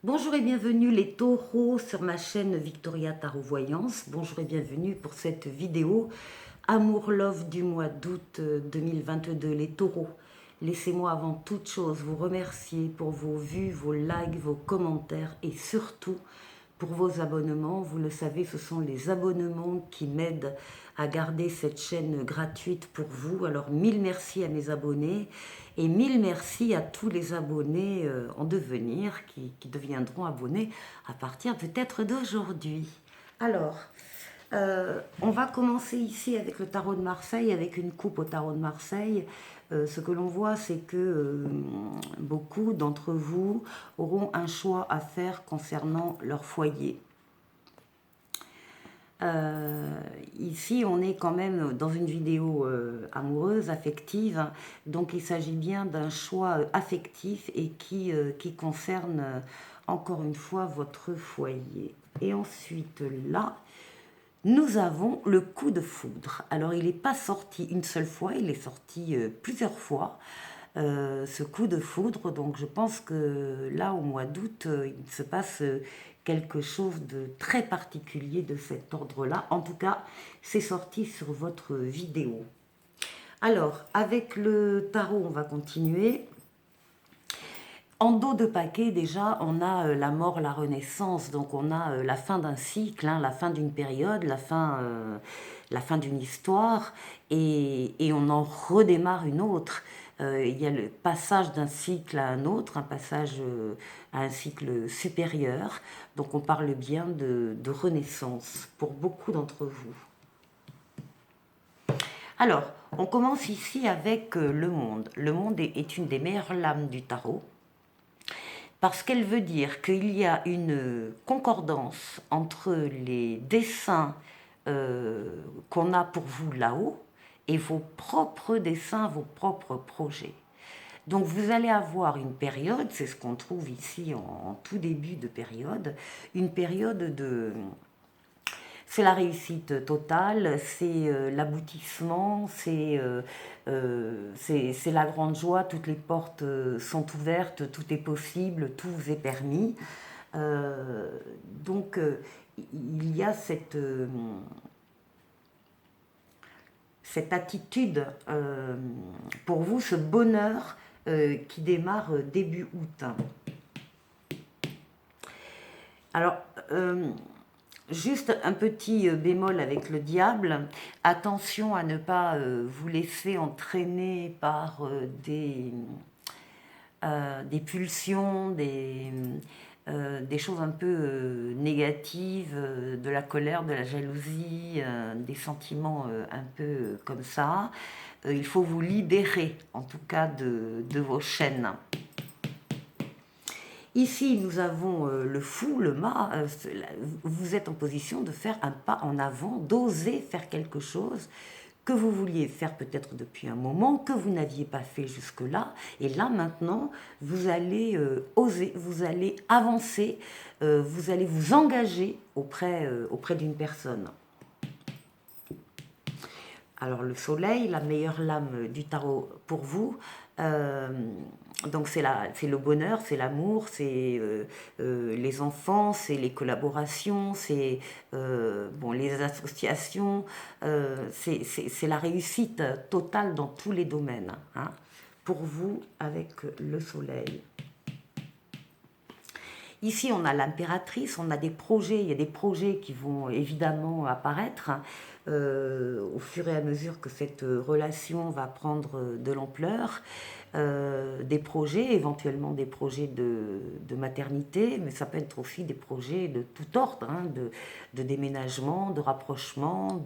Bonjour et bienvenue les taureaux sur ma chaîne Victoria Tarot Voyance. Bonjour et bienvenue pour cette vidéo Amour Love du mois d'août 2022. Les taureaux, laissez-moi avant toute chose vous remercier pour vos vues, vos likes, vos commentaires et surtout pour vos abonnements. Vous le savez, ce sont les abonnements qui m'aident à garder cette chaîne gratuite pour vous. Alors mille merci à mes abonnés et mille merci à tous les abonnés en devenir qui deviendront abonnés à partir peut-être d'aujourd'hui. Alors, on va commencer ici avec le tarot de Marseille, avec une coupe au tarot de Marseille. Ce que l'on voit, c'est que beaucoup d'entre vous auront un choix à faire concernant leur foyer. Ici, on est quand même dans une vidéo amoureuse, affective, donc il s'agit bien d'un choix affectif et qui concerne encore une fois votre foyer. Et ensuite, là, nous avons le coup de foudre. Alors, il n'est pas sorti une seule fois, il est sorti plusieurs fois, ce coup de foudre. Donc, je pense que là, au mois d'août, il se passe quelque chose de très particulier de cet ordre-là. En tout cas, c'est sorti sur votre vidéo. Alors, avec le tarot, on va continuer. En dos de paquet, déjà, on a la mort, la renaissance, donc on a la fin d'un cycle, hein, la fin d'une période, la fin d'une histoire, et on en redémarre une autre. Il y a le passage d'un cycle à un autre, un passage à un cycle supérieur, donc on parle bien de renaissance pour beaucoup d'entre vous. Alors, on commence ici avec le monde. Le monde est une des meilleures lames du tarot, parce qu'elle veut dire qu'il y a une concordance entre les dessins qu'on a pour vous là-haut et vos propres dessins, vos propres projets. Donc vous allez avoir une période, c'est ce qu'on trouve ici en tout début de période, une période de... C'est la réussite totale, c'est l'aboutissement, c'est la grande joie, toutes les portes sont ouvertes, tout est possible, tout vous est permis. Donc il y a cette attitude pour vous, ce bonheur qui démarre début août. Alors, juste un petit bémol avec le diable, attention à ne pas vous laisser entraîner par des pulsions, des choses un peu négatives, de la colère, de la jalousie, des sentiments un peu comme ça. Il faut vous libérer, en tout cas, de vos chaînes. Ici, nous avons le fou, le mât. Vous êtes en position de faire un pas en avant, d'oser faire quelque chose que vous vouliez faire peut-être depuis un moment, que vous n'aviez pas fait jusque-là. Et là, maintenant, vous allez oser, vous allez avancer, vous allez vous engager auprès d'une personne. Alors, le soleil, la meilleure lame du tarot pour vous, donc c'est le bonheur, c'est l'amour, c'est les enfants, c'est les collaborations, c'est bon, les associations, c'est la réussite totale dans tous les domaines, hein, pour vous avec le soleil. Ici, on a l'impératrice, on a des projets, il y a des projets qui vont évidemment apparaître au fur et à mesure que cette relation va prendre de l'ampleur. Des projets, éventuellement des projets de maternité, mais ça peut être aussi des projets de tout ordre, hein, de déménagement, de rapprochement,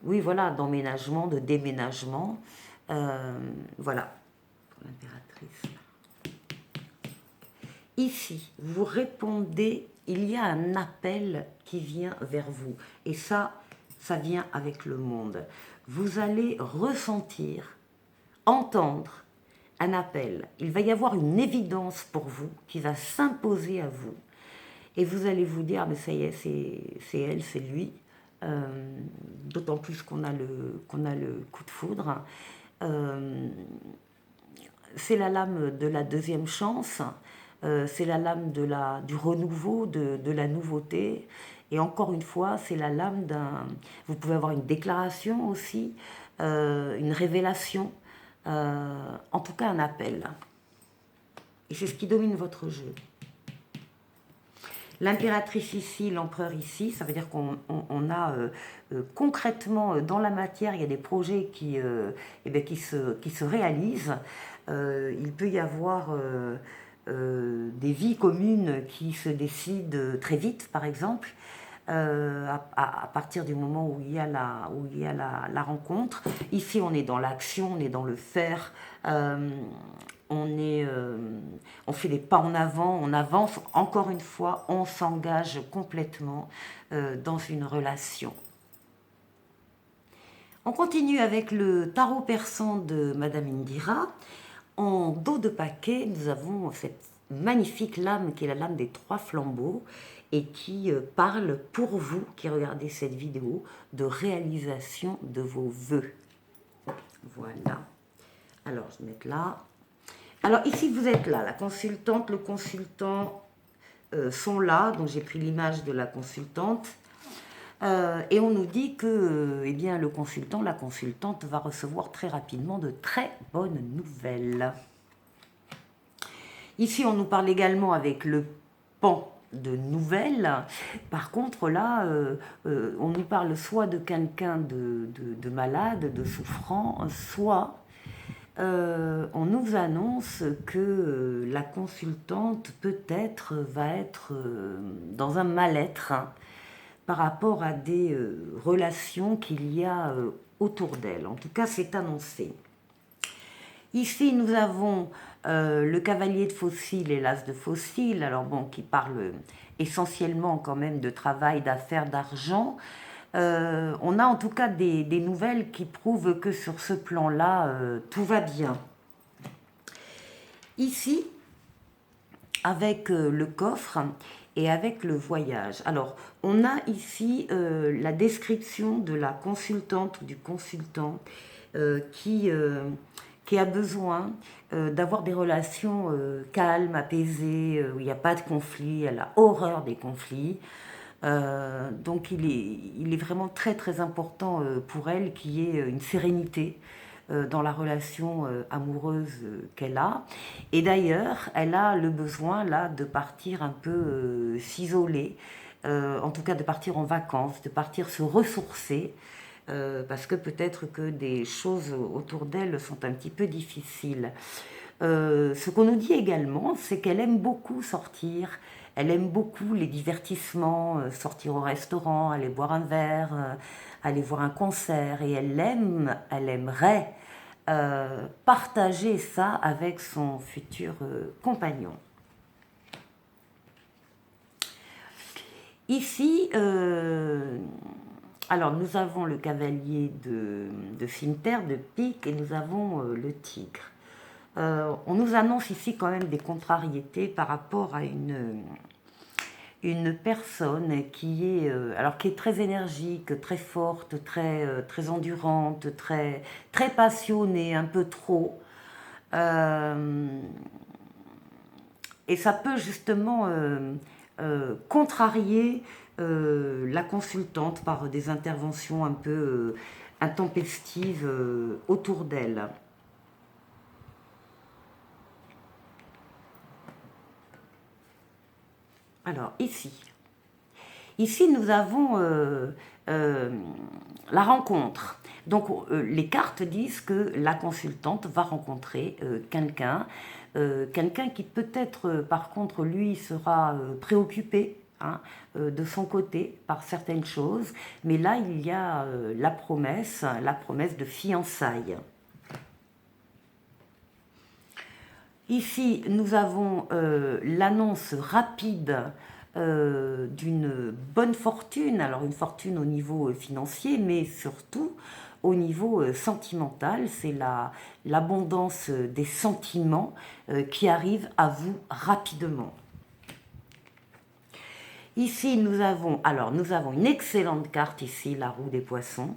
oui, voilà, d'emménagement, de déménagement. Voilà. L'impératrice. Ici, vous répondez, il y a un appel qui vient vers vous. Et ça vient avec le monde. Vous allez ressentir, entendre un appel. Il va y avoir une évidence pour vous qui va s'imposer à vous. Et vous allez vous dire, mais ça y est, c'est elle, c'est lui. D'autant plus qu'on a le coup de foudre. c'est la lame de la deuxième chance, c'est la lame du renouveau, de la nouveauté. Et encore une fois, c'est la lame d'un... Vous pouvez avoir une déclaration aussi, une révélation, en tout cas un appel. Et c'est ce qui domine votre jeu. L'impératrice ici, l'empereur ici, ça veut dire qu'on a concrètement dans la matière, il y a des projets qui se réalisent. Il peut y avoir des vies communes qui se décident très vite, par exemple, à partir du moment où il y a la rencontre. Ici, on est dans l'action, on est dans le faire. On fait des pas en avant, on avance, encore une fois, on s'engage complètement dans une relation. On continue avec le tarot persan de Madame Indira. En dos de paquet, nous avons cette magnifique lame qui est la lame des 3 flambeaux et qui parle pour vous qui regardez cette vidéo de réalisation de vos vœux. Voilà. Alors, je vais mettre là. Alors ici, vous êtes là, la consultante, le consultant sont là, donc j'ai pris l'image de la consultante. Et on nous dit que eh bien, le consultant, la consultante va recevoir très rapidement de très bonnes nouvelles. Ici, on nous parle également avec le pan de nouvelles. Par contre, là, on nous parle soit de quelqu'un de malade, de souffrant, soit... on nous annonce que la consultante peut-être va être dans un mal-être par rapport à des relations qu'il y a autour d'elle. En tout cas, c'est annoncé. Ici, nous avons le cavalier de fossiles et l'as de fossiles, alors bon, qui parle essentiellement quand même de travail, d'affaires, d'argent. On a en tout cas des nouvelles qui prouvent que sur ce plan-là, tout va bien. Ici, avec le coffre et avec le voyage. Alors, on a ici la description de la consultante ou du consultant qui a besoin d'avoir des relations calmes, apaisées, où il n'y a pas de conflit, elle a horreur des conflits. Donc il est vraiment très très important pour elle qu'il y ait une sérénité dans la relation amoureuse qu'elle a. Et d'ailleurs, elle a le besoin là de partir un peu s'isoler, en tout cas de partir en vacances, de partir se ressourcer, parce que peut-être que des choses autour d'elle sont un petit peu difficiles. Ce qu'on nous dit également, c'est qu'elle aime beaucoup sortir, elle aime beaucoup les divertissements, sortir au restaurant, aller boire un verre, aller voir un concert, et elle aimerait partager ça avec son futur compagnon. Ici, alors nous avons le cavalier de cimetière, de pique, et nous avons le tigre. On nous annonce ici quand même des contrariétés par rapport à une personne qui est, qui est très énergique, très forte, très endurante, très passionnée, un peu trop. Et ça peut justement contrarier la consultante par des interventions un peu intempestives autour d'elle. Alors, ici nous avons la rencontre. Donc, les cartes disent que la consultante va rencontrer quelqu'un qui peut-être, par contre, lui, sera préoccupé de son côté par certaines choses. Mais là, il y a la promesse de fiançailles. Ici, nous avons l'annonce rapide d'une bonne fortune, alors une fortune au niveau financier, mais surtout au niveau sentimental. C'est l'abondance des sentiments qui arrive à vous rapidement. Ici, nous avons une excellente carte ici, la roue des poissons.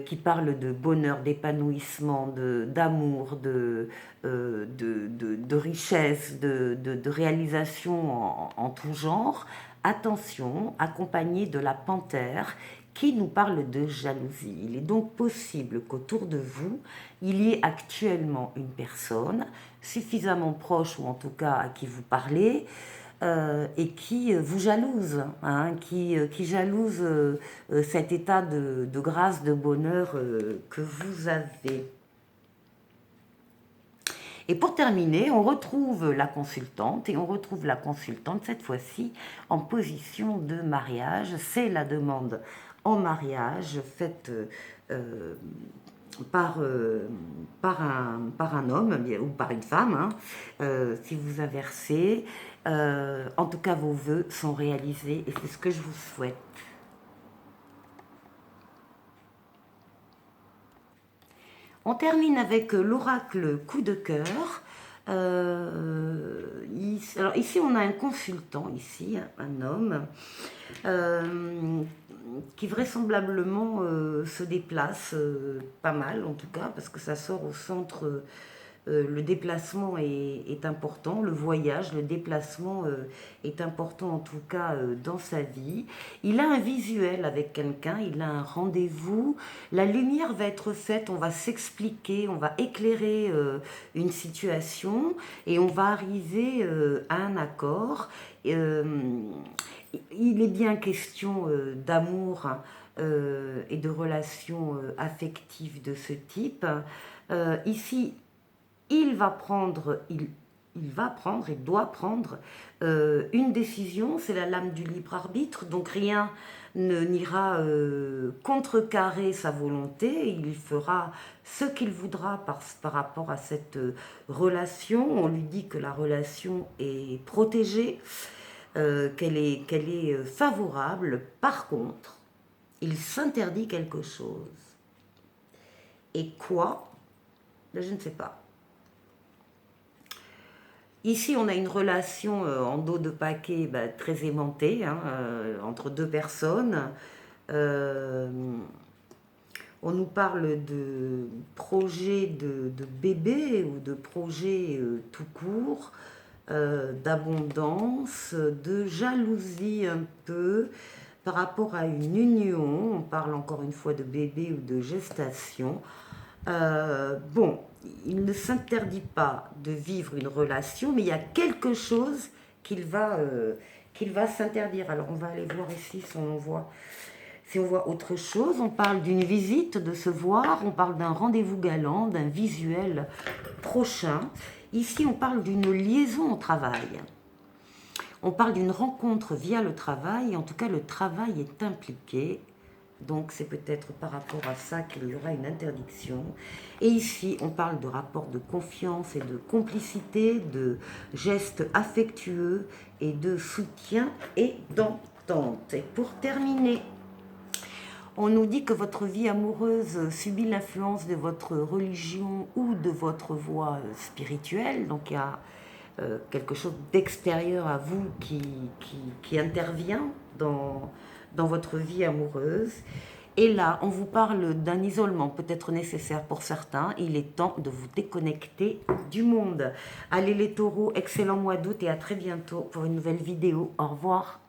qui parle de bonheur, d'épanouissement, d'amour, de richesse, de réalisation en tout genre. Attention, accompagné de la panthère qui nous parle de jalousie. Il est donc possible qu'autour de vous, il y ait actuellement une personne suffisamment proche, ou en tout cas à qui vous parlez, et qui vous jalouse, hein, qui jalouse cet état de grâce, de bonheur que vous avez. Et pour terminer, on retrouve la consultante, et on retrouve la consultante cette fois-ci en position de mariage. C'est la demande en mariage faite par un homme ou par une femme, hein, si vous inversez. En tout cas, vos vœux sont réalisés et c'est ce que je vous souhaite. On termine avec l'oracle coup de cœur. Alors ici, on a un consultant, ici, un homme, qui vraisemblablement se déplace pas mal, en tout cas, parce que ça sort au centre. Le déplacement est important, le voyage, le déplacement est important en tout cas dans sa vie. Il a un visuel avec quelqu'un, il a un rendez-vous, la lumière va être faite, on va s'expliquer, on va éclairer une situation et on va arriver à un accord. Il est bien question d'amour et de relations affectives de ce type. Ici, il doit prendre une décision, c'est la lame du libre arbitre, donc rien n'ira contrecarrer sa volonté, il fera ce qu'il voudra par rapport à cette relation. On lui dit que la relation est protégée, qu'elle est favorable. Par contre, il s'interdit quelque chose. Et quoi? Je ne sais pas. Ici, on a une relation en dos de paquet très aimantée, hein, entre deux personnes. On nous parle de projet de bébé ou de projet tout court, d'abondance, de jalousie un peu par rapport à une union. On parle encore une fois de bébé ou de gestation. Bon, il ne s'interdit pas de vivre une relation, mais il y a quelque chose qu'il va s'interdire. Alors on va aller voir ici si on voit autre chose. On parle d'une visite, de se voir, on parle d'un rendez-vous galant, d'un visuel prochain. Ici on parle d'une liaison au travail. On parle d'une rencontre via le travail, en tout cas le travail est impliqué. Donc c'est peut-être par rapport à ça qu'il y aura une interdiction. Et ici, on parle de rapport de confiance et de complicité, de gestes affectueux et de soutien et d'entente. Et pour terminer, on nous dit que votre vie amoureuse subit l'influence de votre religion ou de votre voie spirituelle. Donc il y a quelque chose d'extérieur à vous qui intervient dans votre vie amoureuse. Et là, on vous parle d'un isolement peut-être nécessaire pour certains. Il est temps de vous déconnecter du monde. Allez les taureaux, excellent mois d'août et à très bientôt pour une nouvelle vidéo. Au revoir.